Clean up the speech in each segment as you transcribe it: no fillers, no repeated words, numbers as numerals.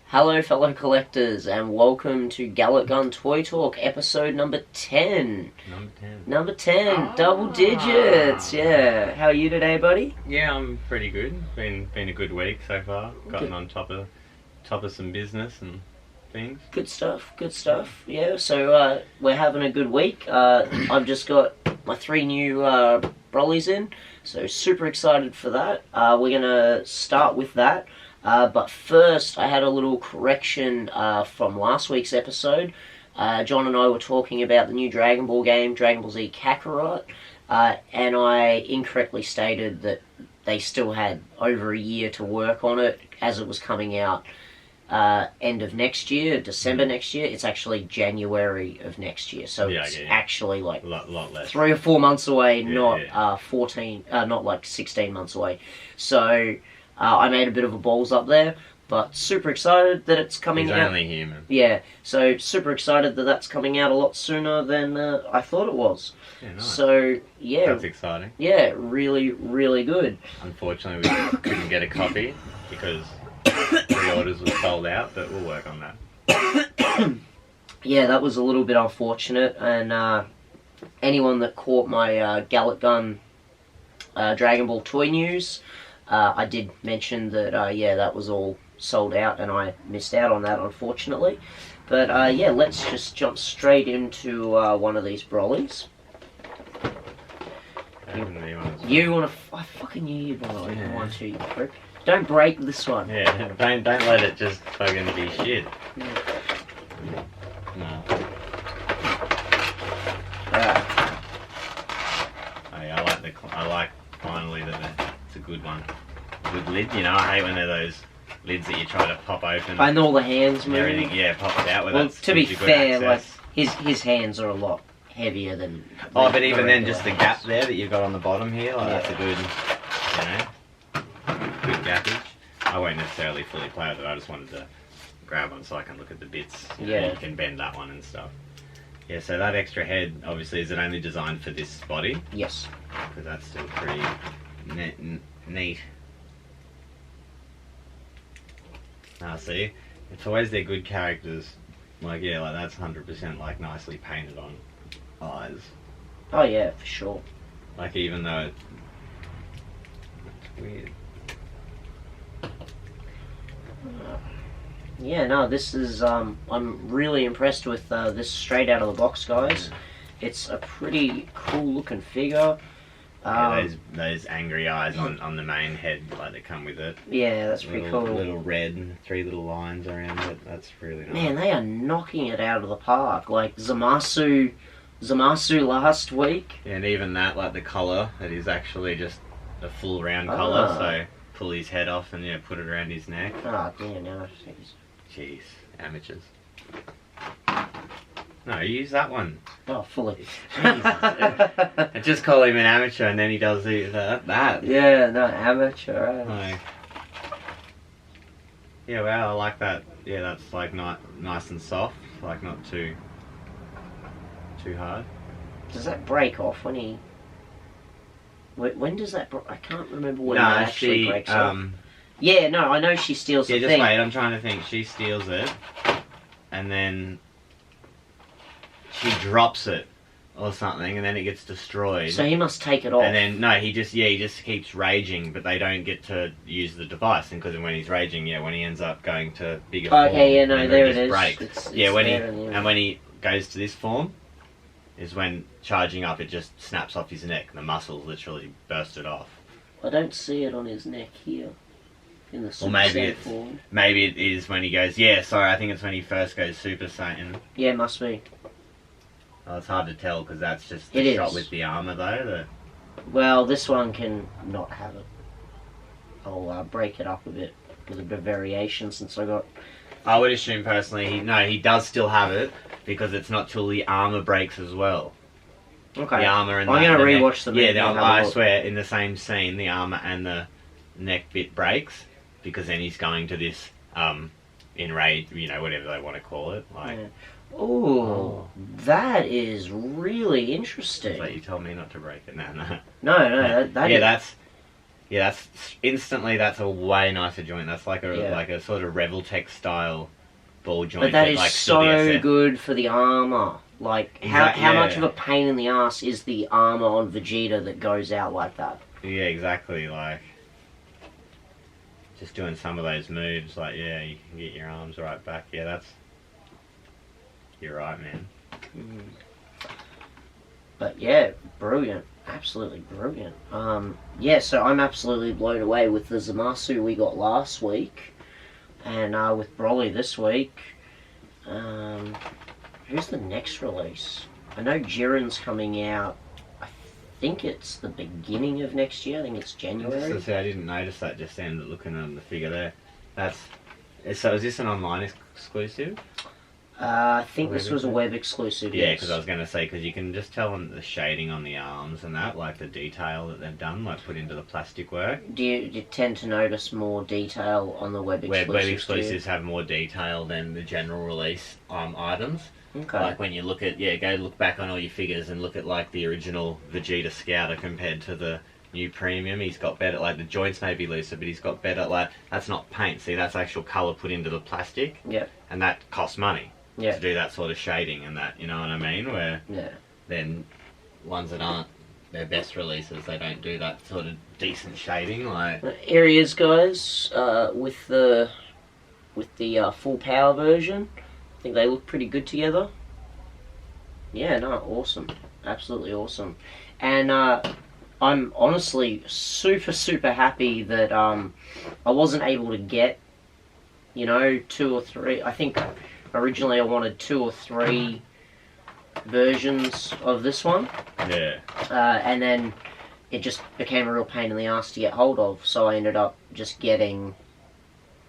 Hello fellow collectors and welcome to Galick Gun Toy Talk episode number 10. Number 10, double digits, yeah. How are you today, buddy? Yeah, I'm pretty good. Been a good week so far. Gotten on top of some business and things. Good stuff, yeah. So we're having a good week. I've just got my 3 new brollies in, so super excited for that. We're going to start with that. But first, I had a little correction from last week's episode. John and I were talking about the new Dragon Ball game, Dragon Ball Z Kakarot, and I incorrectly stated that they still had over a year to work on it as it was coming out end of next year, December next year. It's actually January of next year, so it's actually like lot less. 3 or 4 months away, not 14, not like 16 months away. So I made a bit of a balls up there, but super excited that it's coming out. He's only human. Yeah, so super excited that that's coming out a lot sooner than I thought it was. Yeah, nice. So, yeah. That's exciting. Yeah, really, really good. Unfortunately, we couldn't get a copy because pre-orders were sold out, but we'll work on that. Yeah, that was a little bit unfortunate, and anyone that caught my Galick Gun Dragon Ball toy news, I did mention that, that was all sold out, and I missed out on that, unfortunately. But, let's just jump straight into one of these brollies. You want to... I fucking knew you'd want to, you prick. Don't break this one. Yeah, don't let it just fucking be shit. Yeah. No. Alright. Oh, yeah, I like finally that it's a good one. Good lid, you know. I hate when they're those lids that you try to pop open. I know all the hands and move. everything, yeah, pops out with. Well, to be fair, like his hands are a lot heavier than. Oh, but even then, just the gap there that you've got on the bottom here, like that's a good, good gappage. I won't necessarily fully play with it. I just wanted to grab one so I can look at the bits. You know, you can bend that one and stuff. Yeah, so that extra head, obviously, is it only designed for this body? Yes. Because that's still pretty neat. See, it's always their good characters. Like, yeah, like that's 100% like nicely painted on eyes. Oh yeah, for sure. Like, even though it's weird. Yeah, no, this is, I'm really impressed with this straight out of the box, guys. It's a pretty cool looking figure. Those angry eyes on the main head, like, that come with it. Yeah, that's pretty cool. Little red and 3 little lines around it. That's really nice. Man, they are knocking it out of the park. Like Zamasu last week. Yeah, and even that, like the collar, that is actually just a full round collar. So pull his head off and put it around his neck. Oh damn! No, jeez, amateurs. No, use that one. Oh, fully. I just call him an amateur, and then he does that. Yeah, no, amateur. Right? Like, yeah, well, I like that. Yeah, that's like nice and soft, like not too hard. Does that break off when he? When does that? I can't remember when that actually breaks off. Yeah, no, I know she steals the thing. Yeah, just wait. I'm trying to think. She steals it, and then she drops it or something, and then it gets destroyed. So he must take it off. And then no, he just keeps raging, but they don't get to use the device. And because when he's raging, when he ends up going to bigger form, yeah, no, there it is. Breaks. It's when he goes to this form, is when charging up, it just snaps off his neck. The muscles literally bursted off. I don't see it on his neck here. In the Super Saiyan form. Maybe it is when he goes. Yeah, sorry, I think it's when he first goes Super Saiyan. Yeah, it must be. Oh, it's hard to tell because that's just the shot with the armor, though. Well, this one can not have it. I'll break it up a bit with a bit of variation since I got. I would assume personally, he does still have it because it's not till the armor breaks as well. Okay. The armor and I'm going to rewatch the movie. Yeah, I swear, in the same scene, the armor and the neck bit breaks because then he's going to this enrage, whatever they want to call it, like. Yeah. Oh, that is really interesting. So you told me not to break it. No. No, that yeah, Yeah, that's a way nicer joint. That's like Yeah. a sort of Reveltech style ball joint. But that is like so good for the armor. Like, how much yeah. of a pain in the ass is the armor on Vegeta that goes out like that? Yeah, exactly. Like, just doing some of those moves, like, yeah, you can get your arms right back. Yeah, you're right, man. But yeah, brilliant. Absolutely brilliant. Yeah, so I'm absolutely blown away with the Zamasu we got last week. And with Broly this week. Who's the next release? I know Jiren's coming out. I think it's the beginning of next year. I think it's January. I didn't notice that just then, looking on the figure there. So is this an online exclusive? I think this was a web exclusive. Yeah, yes. because I was going to say, because you can just tell on the shading on the arms and that, like the detail that they've done, like put into the plastic work. Do you tend to notice more detail on the web exclusives? Web exclusives have more detail than the general release items. Okay. Like when you look at, go look back on all your figures and look at like the original Vegeta Scouter compared to the new premium. He's got better, like the joints may be looser, but he's got better, like that's not paint. See, that's actual colour put into the plastic. Yeah. And that costs money. Yeah. To do that sort of shading and that, you know what I mean? Where then ones that aren't their best releases, they don't do that sort of decent shading. Like areas, guys, with the full power version, I think they look pretty good together. Yeah, no, awesome, absolutely awesome, and I'm honestly super happy that I wasn't able to get, 2 or 3. I think. Originally I wanted 2 or 3 versions of this one. Yeah. And then it just became a real pain in the ass to get hold of, so I ended up just getting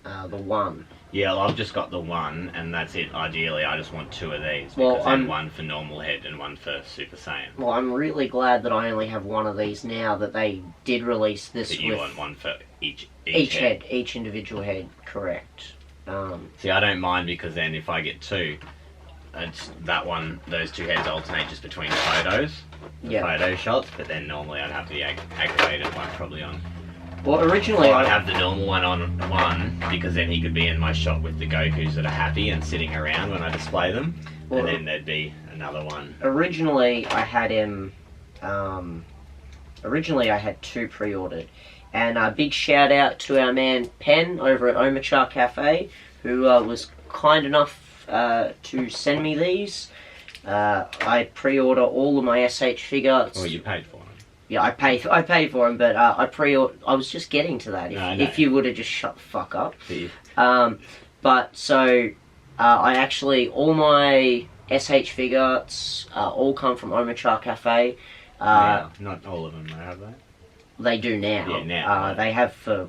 the one. Yeah, well, I've just got the one, and that's it. Ideally, I just want 2 of these. Well, I'm one for normal head and one for Super Saiyan. Well, I'm really glad that I only have one of these now, that they did release this But you want one for each head. Each individual head, correct. See, I don't mind, because then if I get 2, it's that one, those 2 heads alternate just between photos, photo shots, but then normally I'd have the aggravated one probably on. Well, originally I'd have the normal one on one, because then he could be in my shot with the Gokus that are happy and sitting around when I display them, and then there'd be another one. Originally I had him, originally I had 2 pre-ordered. And a big shout out to our man Penn over at Omachar Cafe, who was kind enough to send me these. I pre-order all of my s.h.figuarts. Oh, you paid for them? Yeah, I paid for them, but I was just getting to that. If you would have just shut the fuck up. But so I actually, all my s.h.figuarts all come from Omachar Cafe. Not all of them, they have that. They do now. Yeah, now. They have for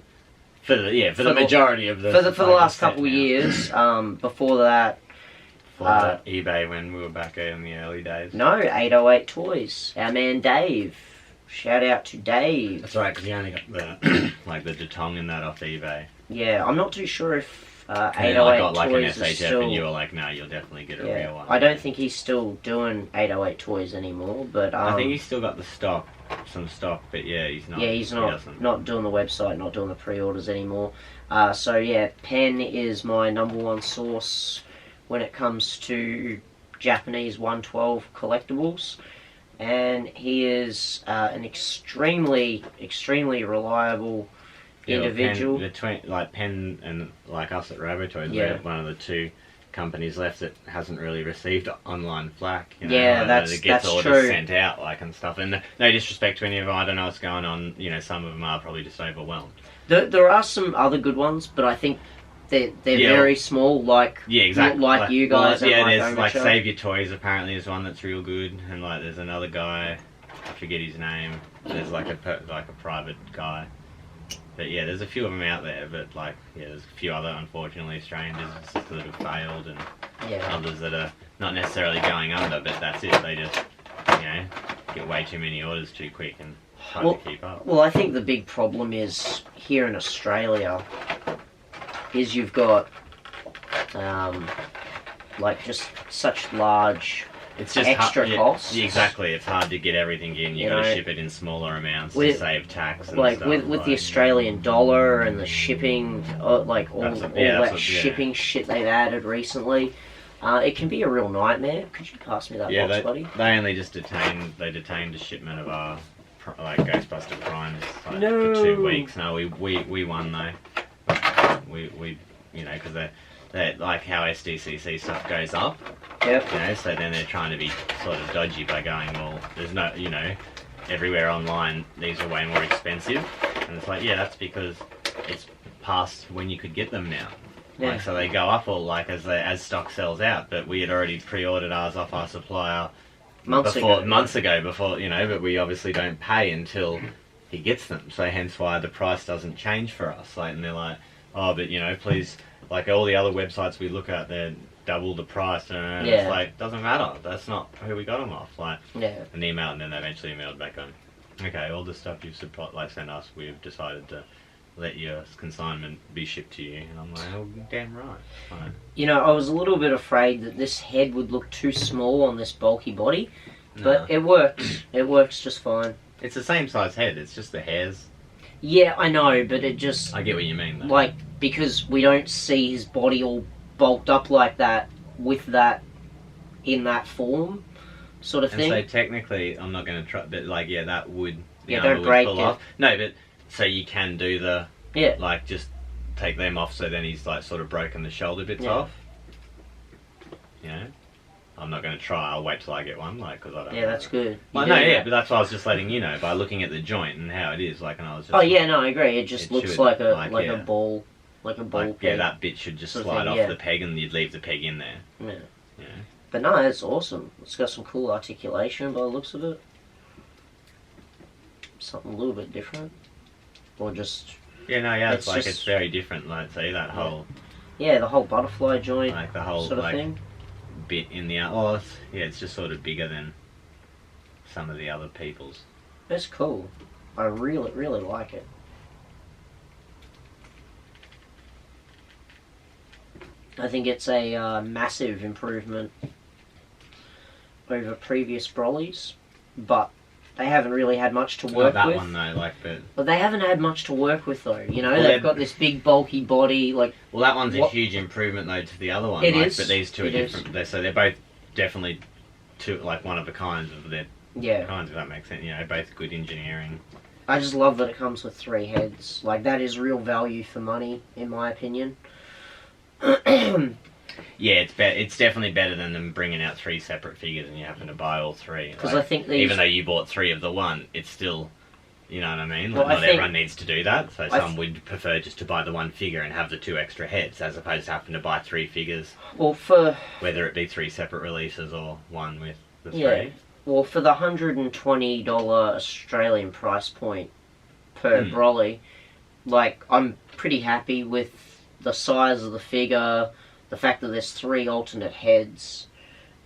the majority of the... For the last couple of years. Before that... eBay when we were back in the early days. No, 808 Toys. Our man Dave. Shout out to Dave. That's right, because you only got the the Detong and that off eBay. Yeah, I'm not too sure if 808 I got like Toys an SHF still... and you were like, no, you'll definitely get a real one. I don't think he's still doing 808 Toys anymore, but... I think he's still got some stock, but yeah, he's not. Yeah, he's not doing the website, not doing the pre-orders anymore. So yeah, Penn is my #1 source when it comes to Japanese 112 collectibles, and he is an extremely reliable individual. Penn and like us at Robotoys, we're one of the 2 companies left that hasn't really received online flack. That gets orders true. Sent out and stuff. And no disrespect to any of them, I don't know what's going on. Some of them are probably just overwhelmed. There are some other good ones, but I think they're very small. Exactly. Like you guys. There's Save Your Toys apparently is one that's real good, and there's another guy, I forget his name. There's a private guy. But yeah, there's a few of them out there, but there's a few other, unfortunately, Australian businesses that have failed, and others that are not necessarily going under, but that's it. They just, get way too many orders too quick and try to keep up. Well, I think the big problem is here in Australia is you've got just such large it's just extra costs. Yeah, exactly. It's hard to get everything in. You got to ship it in smaller amounts to save tax and stuff. With the Australian dollar and the shipping, like all that shipping shit they've added recently, it can be a real nightmare. Could you pass me that box, buddy? They only just detained a shipment of our Ghostbuster Primes for 2 weeks. No, we won though. We because they're like how SDCC stuff goes up. Yep. So then they're trying to be sort of dodgy by going, well, there's no, everywhere online these are way more expensive, and it's like, yeah, that's because it's past when you could get them now. Yeah. Like, so they go up all like as stock sells out, but we had already pre-ordered ours off our supplier months ago, but we obviously don't pay until he gets them, so hence why the price doesn't change for us. Like, and they're like, oh, but please, like all the other websites we look at, they're double the price, and it's like, doesn't matter, that's not who we got them off. Like, an email, and then they eventually emailed back on, okay, all the stuff you've sent us, we've decided to let your consignment be shipped to you. And I'm like, oh, damn right. Fine. I was a little bit afraid that this head would look too small on this bulky body, but it works. It works just fine. It's the same size head, it's just the hairs. Yeah, I know, but it just... I get what you mean, though. Like, because we don't see his body all bulked up like that, with that, in that form, sort of thing. And so technically, I'm not going to try, but like, that would... don't break it. Off. No, but, so you can do the... Yeah. Like, just take them off, so then he's, like, sort of broken the shoulder bits off. I'm not going to try, I'll wait till I get one, like, because I don't know. That's good. Well, but that's why I was just letting you know, by looking at the joint and how it is, like, and I was just... Oh, yeah, no, I agree, it just looks like a ball, peg. Yeah, that bit should just slide off the peg, and you'd leave the peg in there. Yeah. But no, it's awesome. It's got some cool articulation by the looks of it. Something a little bit different. Or just... it's like, it's very different, like, see, that whole... Yeah, the whole butterfly joint, like the whole, sort of thing. Bit in the it's just sort of bigger than some of the other people's. That's cool. I really like it. I think it's a massive improvement over previous Brollies, but they haven't really had much to work with. That one though, but they haven't had much to work with though. They've got this big bulky body. Like, well, that one's a huge improvement though to the other one. It is. But these two are different. So they're both definitely one of a kind of their kinds. If that makes sense. Both good engineering. I just love that it comes with 3 heads. Like, that is real value for money, in my opinion. Yeah, it's definitely better than them bringing out 3 separate figures and you happen to buy all 3. Because I think even though you bought 3 of the one, it's still, you know what I mean? Like, not everyone needs to do that. So some would prefer just to buy the 1 figure and have the 2 extra heads, as opposed to having to buy 3 figures. Well, whether it be 3 separate releases or one with the 3. Yeah. Well, for the $120 Australian price point per Brolly, like, I'm pretty happy with the size of the figure. The fact that there's 3 alternate heads,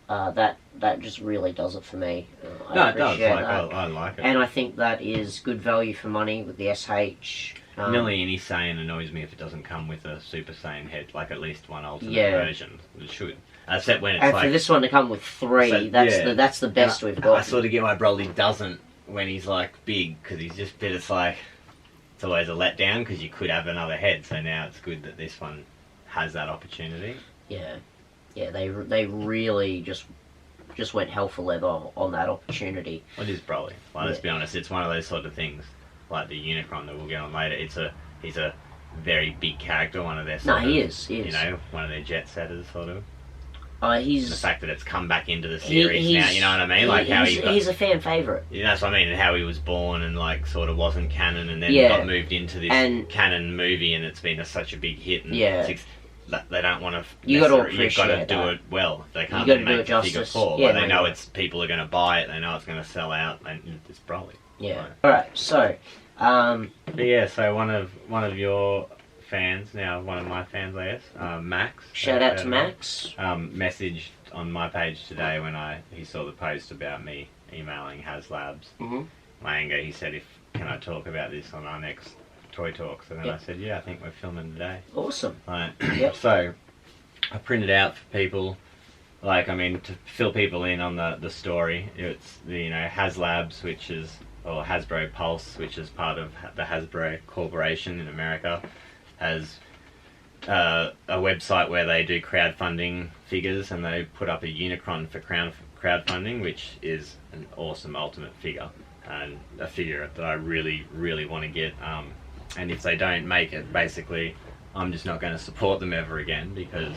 that just really does it for me. It does. I like it. And I think that is good value for money with the SH. Nearly any Saiyan annoys me if it doesn't come with a Super Saiyan head, like at least one alternate version. It should. Except when it's for this one to come with 3, that's the best we've got. I sort of get why Broly doesn't when he's like big, because he's just it's like, it's always a letdown because you could have another head. So now it's good that this one has that opportunity. Yeah, they really just went hell for leather on that opportunity. It is Broly. Like, let's be honest, it's one of those sort of things, like the Unicron that we'll get on later. He's a very big character, one of their he is. One of their jet setters, sort of. He's the fact that it's come back into the series now, you know what I mean? Like he's a fan favourite. Yeah, that's what I mean, and how he was born and like sort of wasn't canon, and then got moved into this canon movie, and it's been such a big hit. And they don't want to. You've got to do it well. They can't make the figure poor. Yeah, they know people are going to buy it. They know it's going to sell out, and it's Broly. Yeah. Right. All right. So. But yeah, so one of your fans, now one of my fans, I guess, Max. Shout out to Max. Messaged on my page today when he saw the post about me emailing HasLabs. My anger. He said, can I talk about this on our next Toy Talks? And then I said, yeah, I think we're filming today. Awesome. Right. So I printed out for people like, I mean, to fill people in on the story, it's the, HasLabs, or Hasbro Pulse, which is part of the Hasbro Corporation in America, has a website where they do crowdfunding figures, and they put up a Unicron for crowdfunding, which is an awesome Ultimate figure, and a figure that I really, really want to get. And if they don't make it, basically, I'm just not going to support them ever again, because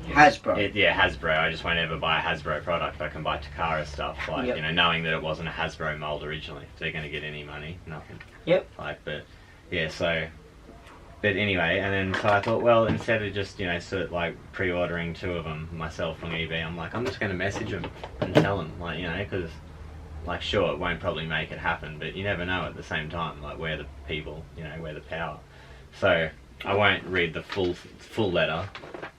Hasbro. Hasbro. I just won't ever buy a Hasbro product. I can buy Takara stuff, like, Yep. Knowing that it wasn't a Hasbro mold originally. If they're going to get any money, nothing. Yep. But anyway, and then so I thought, well, instead of just, sort of like pre-ordering 2 of them myself on eBay, I'm like, I'm just going to message them and tell them, like, because, like, sure, it won't probably make it happen, but you never know at the same time, like, we're the people, we're the power. So I won't read the full letter,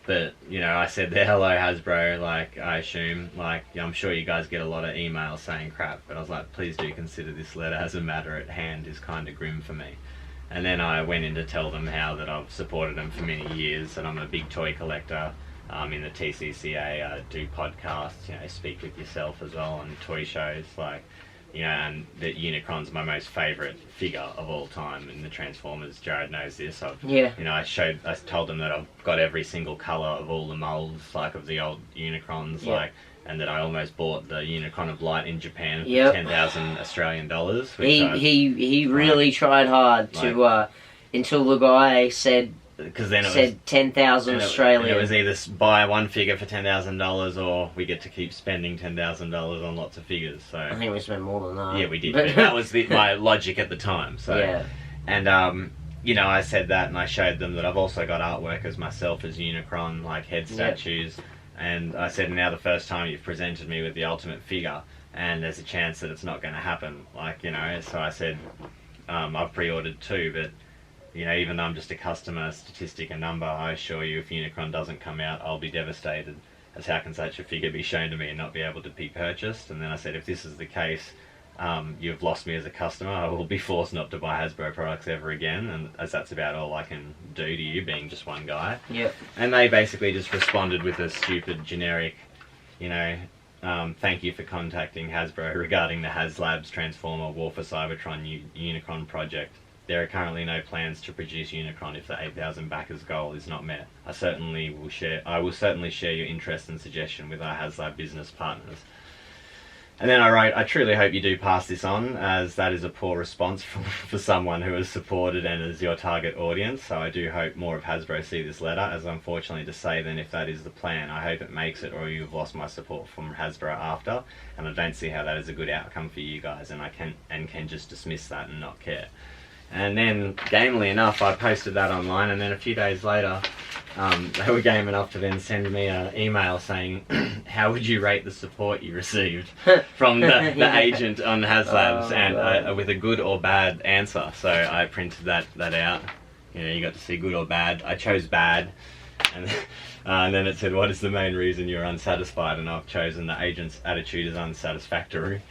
but, I said there, hello Hasbro, like, I assume, like, I'm sure you guys get a lot of emails saying crap, but I was like, please do consider this letter as a matter at hand is kind of grim for me. And then I went in to tell them how that I've supported them for many years, that I'm a big toy collector, in the TCCA, do podcasts, speak with yourself as well on toy shows, like, and that Unicron's my most favourite figure of all time in the Transformers. Jared knows this. I told them that I've got every single colour of all the moulds, like, of the old Unicrons, like, and that I almost bought the Unicron of Light in Japan for 10,000 Australian dollars. He really tried hard to, until the guy said, because then it was 10,000 Australian. It was either buy one figure for $10,000 or we get to keep spending $10,000 on lots of figures. So I think we spent more than that. Yeah, we did. But that was my logic at the time. So yeah. And I said that, and I showed them that I've also got artwork as myself as Unicron, like head statues. And I said, now the first time you've presented me with the Ultimate figure, and there's a chance that it's not going to happen. Like, so I said, I've pre-ordered 2, but even though I'm just a customer, statistic, and number, I assure you, if Unicron doesn't come out, I'll be devastated. As how can such a figure be shown to me and not be able to be purchased? And then I said, if this is the case, you've lost me as a customer. I will be forced not to buy Hasbro products ever again, and as that's about all I can do to you, being just one guy. Yep. And they basically just responded with a stupid, generic, thank you for contacting Hasbro regarding the HasLabs Transformer War for Cybertron Unicron project. There are currently no plans to produce Unicron if the 8,000 backers goal is not met. I will certainly share your interest and suggestion with our HasLab business partners. And then I wrote, I truly hope you do pass this on, as that is a poor response for someone who is supported and is your target audience. So I do hope more of Hasbro see this letter, as unfortunately to say then, if that is the plan, I hope it makes it, or you've lost my support from Hasbro after, and I don't see how that is a good outcome for you guys, and I can just dismiss that and not care. And then, gamely enough, I posted that online, and then a few days later, they were game enough to then send me an email saying, how would you rate the support you received from the agent on HasLabs, and with a good or bad answer. So I printed that out. You got to see good or bad. I chose bad. And then it said, what is the main reason you're unsatisfied? And I've chosen the agent's attitude is unsatisfactory.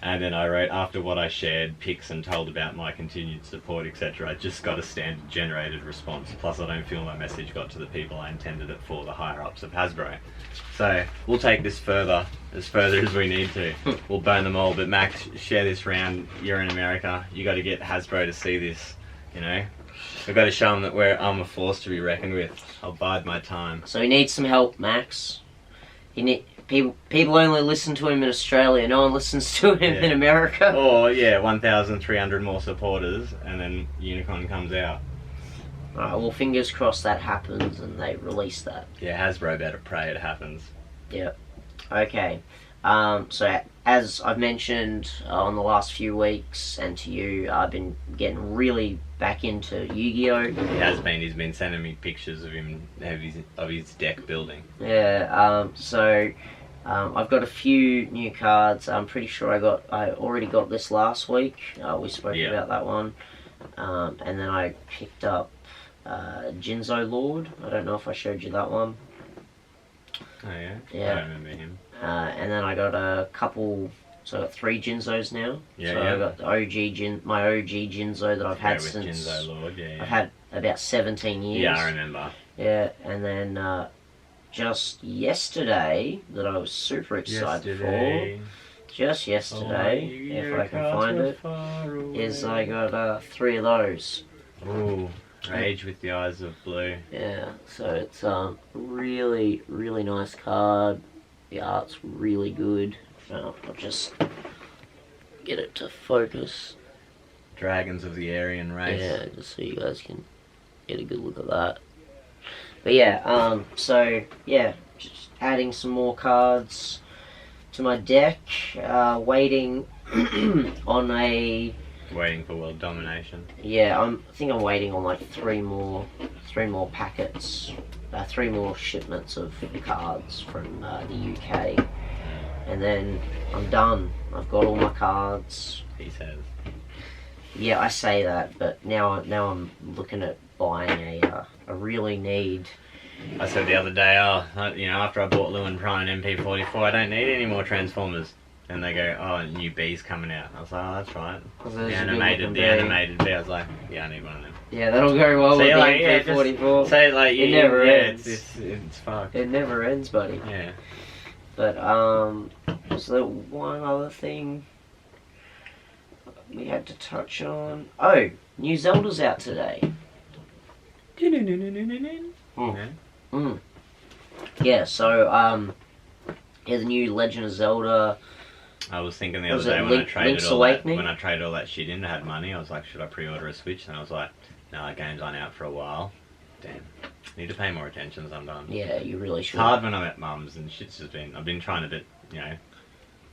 And then I wrote, after what I shared, pics and told about my continued support, etc., I just got a standard generated response. Plus I don't feel my message got to the people I intended it for, the higher-ups of Hasbro. So we'll take this as further as we need to. We'll burn them all. But Max, share this round. You're in America. You got to get Hasbro to see this, We've got to show them that I'm a force to be reckoned with. I'll bide my time. So he needs some help, Max. People only listen to him in Australia. No one listens to him in America. Or 1,300 more supporters, and then Unicron comes out. Alright, well, fingers crossed that happens and they release that. Yeah, Hasbro better pray it happens. Yep. Okay. So as I've mentioned on the last few weeks, and to you, I've been getting really back into Yu-Gi-Oh. He has been. He's been sending me pictures of him of his deck building. Yeah. I've got a few new cards. I'm pretty sure I already got this last week. We spoke about that one, and then I picked up Jinzo Lord. I don't know if I showed you that one. Oh yeah. Yeah. I don't remember him. And then I got a couple. So I got 3 Jinzos now. Yeah, so I got the my OG Jinzo that I've had since. Jinzo Lord, I've had about 17 years. Yeah, I remember. Yeah, and then just yesterday that I was super excited for. Just yesterday, if I can find it, is I got 3 of those. Ooh, Rage with the Eyes of Blue. Yeah, so it's really, really nice card. The art's really good. I'll just get it to focus. Dragons of the Aryan Race. Yeah, just so you guys can get a good look at that. But yeah, so yeah, just adding some more cards to my deck. Waiting on a. Waiting for world domination. Yeah, I think I'm waiting on like 3 more packets, 3 more shipments of cards from the UK, and then I'm done. I've got all my cards. He says. Yeah, I say that, but now I'm looking at buying a really need. I said the other day, after I bought Lewin Prime and MP44, I don't need any more Transformers. And they go, oh, new B's coming out. I was like, oh, that's right. The animated B. I was like, yeah, I need one of them. Yeah, that'll go well with the MP44. So like, it never ends. It's fucked. It never ends, buddy. Yeah. But was there one other thing we had to touch on? Oh, new Zelda's out today. Yeah, so yeah, the new Legend of Zelda. I was thinking the other day when I traded all that shit in to have money, I was like, should I pre-order a Switch? And I was like, no, that game's on out for a while. Damn. Need to pay more attention sometimes. Yeah, you really should. It's hard when I'm at mum's and I've been trying to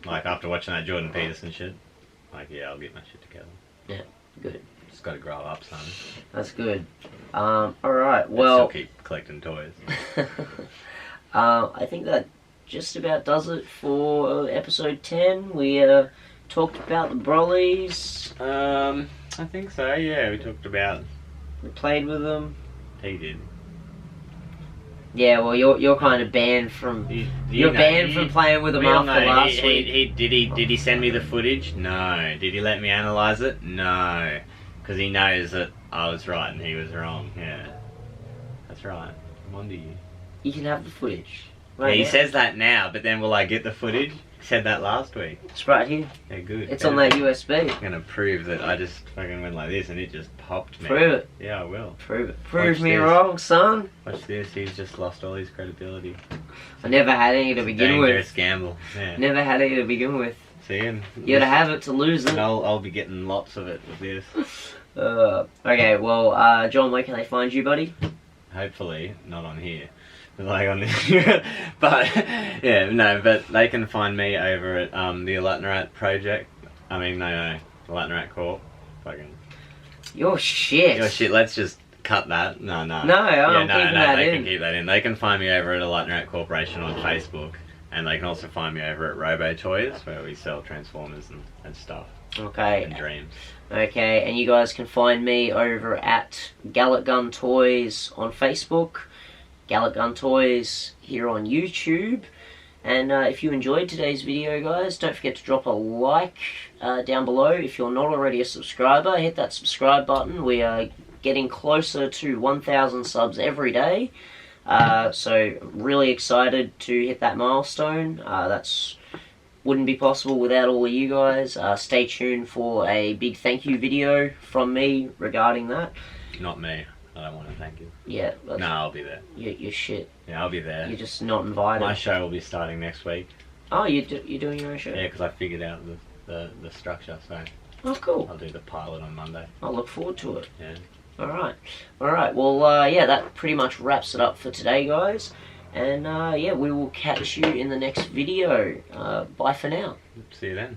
like after watching that Jordan Peterson shit, like, yeah, I'll get my shit together. Yeah, good. Just gotta grow up, son. That's good. Alright, well. Still keep collecting toys. I think that just about does it for episode 10. We talked about the Brollies. I think so, yeah. We talked about... We played with them. He did. Yeah, well, you're kind of banned from... You're banned from playing with them after last week. Did he send me the footage? No. Did he let me analyse it? No. Because he knows that I was right and he was wrong. Yeah. That's right. I'm on to you. You can have the footage. Right, yeah, he says that now, but then will I get the footage? He said that last week. It's right here. Yeah, good. It's on that USB. I'm gonna prove that I just fucking went like this and it just popped me. Prove it. Yeah, I will. Prove it. Prove me wrong, son. Watch this. He's just lost all his credibility. I never had any to begin with. Dangerous gamble. Yeah. Never had any to begin with. See, and you gotta have it to lose it. And I'll be getting lots of it with this. Okay, well, John, where can they find you, buddy? Hopefully, not on here. Like on this, but yeah, no, but they can find me over at the Alatnarat Project. I mean, no, Alatnarat Corp. Fucking. Your shit. Let's just cut that. No. No, I'm keeping that in. They can keep that in. They can find me over at Alatnarat Corporation on Facebook, and they can also find me over at Robo Toys, where we sell Transformers and stuff. Okay. And dreams. Okay, and you guys can find me over at Galick Gun Toys on Facebook. Galick Gun Toys here on YouTube. And if you enjoyed today's video, guys, don't forget to drop a like down below. If you're not already a subscriber, hit that subscribe button. We are getting closer to 1,000 subs every day. So really excited to hit that milestone. That's wouldn't be possible without all of you guys. Stay tuned for a big thank you video from me regarding that. Not me. I don't want to thank you. Yeah. No, I'll be there. You're shit. Yeah, I'll be there. You're just not invited. My show will be starting next week. Oh, you're doing your own show? Yeah, because I figured out the structure, so... Oh, cool. I'll do the pilot on Monday. I'll look forward to it. Yeah. Alright, well, yeah, that pretty much wraps it up for today, guys. And, yeah, we will catch you in the next video. Bye for now. See you then.